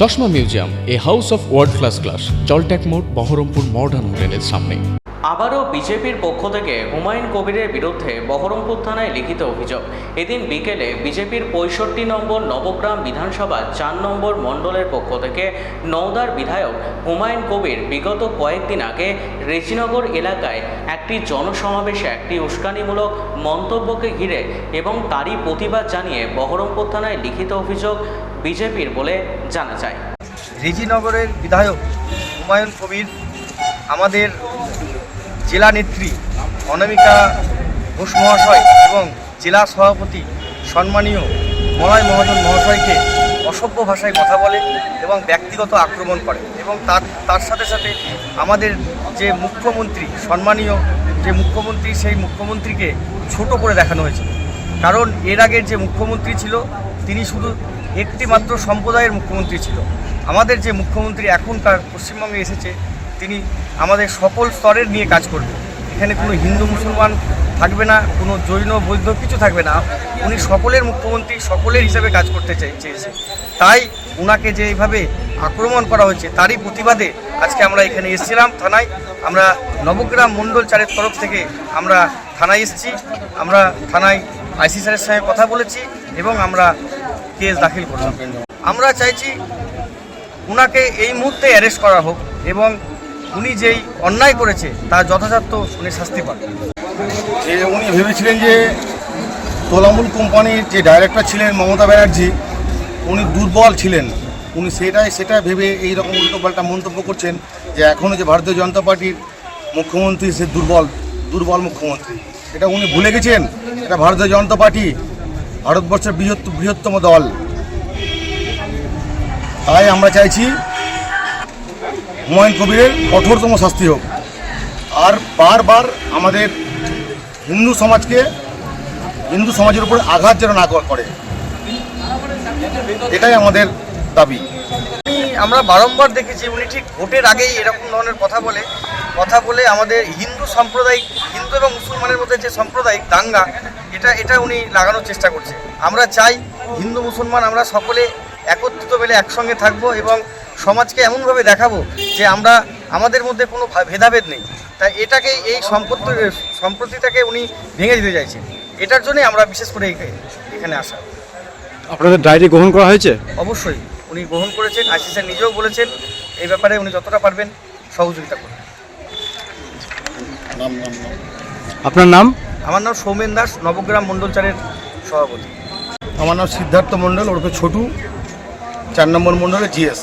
চশমা museum, a house of world class, জলট্যাক মোড়, বহরমপুর মডার্ন হোটেলের সামনে। আবারও বিজেপির পক্ষ থেকে হুমায়ুন কবিরের বিরুদ্ধে বহরমপুর থানায় লিখিত অভিযোগ। এদিন বিকেলে বিজেপির 65 নম্বর নবগ্রাম বিধানসভা 4 নম্বর মণ্ডলের পক্ষ থেকে নওদার বিধায়ক হুমায়ুন কবির বিগত কয়েকদিন আগে রেজিনগর এলাকায় একটি জনসমাবেশে একটি উস্কানিমূলক মন্তব্যকে ঘিরে এবং তারই প্রতিবাদ জানিয়ে বহরমপুর থানায় লিখিত অভিযোগ বিজেপির বলে জানা যায়। রেজিনগরের বিধায়ক হুমায়ুন কবির আমাদের জেলা নেত্রী অনামিকা ঘোষ মহাশয় এবং জেলা সভাপতি সম্মানীয় মলয় মহাজন মহাশয়কে অসভ্য ভাষায় কথা বলে এবং ব্যক্তিগত আক্রমণ করে এবং তার সাথে সাথে আমাদের যে মুখ্যমন্ত্রী সম্মানীয় যে মুখ্যমন্ত্রী সেই মুখ্যমন্ত্রীকে ছোট করে দেখানো হয়েছিল। কারণ এর আগের যে মুখ্যমন্ত্রী ছিল তিনি শুধু একটি মাত্র সম্প্রদায়ের মুখ্যমন্ত্রী ছিল। আমাদের যে মুখ্যমন্ত্রী এখনকার পশ্চিমবঙ্গে এসেছে তিনি আমাদের সকল স্তরের নিয়ে কাজ করবে। এখানে কোনো হিন্দু মুসলমান থাকবে না, কোনো জৈন বৌদ্ধ কিছু থাকবে না। উনি সকলের মুখ্যমন্ত্রী, সকলের হিসাবে কাজ করতে চেয়েছে। তাই ওনাকে যে এইভাবে আক্রমণ করা হয়েছে তারই প্রতিবাদে আজকে আমরা এখানে এসেছিলাম থানায়। আমরা নবগ্রাম মণ্ডল 4-এর তরফ থেকে আমরা থানায় এসেছি। আমরা থানায় আইসি স্যারের সঙ্গে কথা বলেছি এবং আমরা কেস দাখিল করলাম। আমরা চাইছি ওনাকে এই মুহূর্তে অ্যারেস্ট করা হোক এবং উনি যেই অন্যায় করেছে তার যথাযথ উনি শাস্তি পান। যে উনি ভেবেছিলেন যে তোলামূল কোম্পানির যে ডাইরেক্টর ছিলেন মমতা ব্যানার্জি উনি দুর্বল ছিলেন, উনি সেটা ভেবে এই রকম উল্টোপাল্টা মন্তব্য করছেন যে এখনও যে ভারতীয় জনতা পার্টির মুখ্যমন্ত্রী সে দুর্বল মুখ্যমন্ত্রী। এটা উনি ভুলে গেছেন এটা ভারতীয় জনতা পার্টি ভারতবর্ষের বৃহত্তম দল। তাই আমরা চাইছি হুমায়ুন কবিরের কঠোরতম শাস্তি হোক আর বারবার আমাদের হিন্দু সমাজের উপর আঘাত যেন না করে, এটাই আমাদের দাবি। আমরা বারংবার দেখেছি উনি ঠিক ভোটের আগেই এরকম ধরনের কথা বলে আমাদের হিন্দু এবং মুসলমানের মধ্যে যে সাম্প্রদায়িক দাঙ্গা এটা উনি লাগানোর চেষ্টা করছে। আমরা চাই হিন্দু মুসলমান আমরা সকলে একত্রিত মিলে একসঙ্গে থাকবো এবং সমাজকে এমনভাবে দেখাবো যে আমাদের মধ্যে কোনো ভেদাভেদ নেই। তাই এই সম্প্রতিটাকে উনি ভেঙে দিতে চাইছেন। এটার জন্যই আমরা বিশেষ করে এখানে আসা। আপনাদের ডায়েরি গ্রহণ করা হয়েছে? অবশ্যই উনি গ্রহণ করেছেন। আইসি স্যার নিজেও বলেছেন এই ব্যাপারে উনি যতটা পারবেন সহযোগিতা করবেন। আপনার নাম? আমার নাম সৌমেন দাস, নবগ্রাম মণ্ডল 4-এর সভাপতি। আমার নাম সিদ্ধার্থ মণ্ডল ওরফে ছোটু, 4 নম্বর মণ্ডলে GS।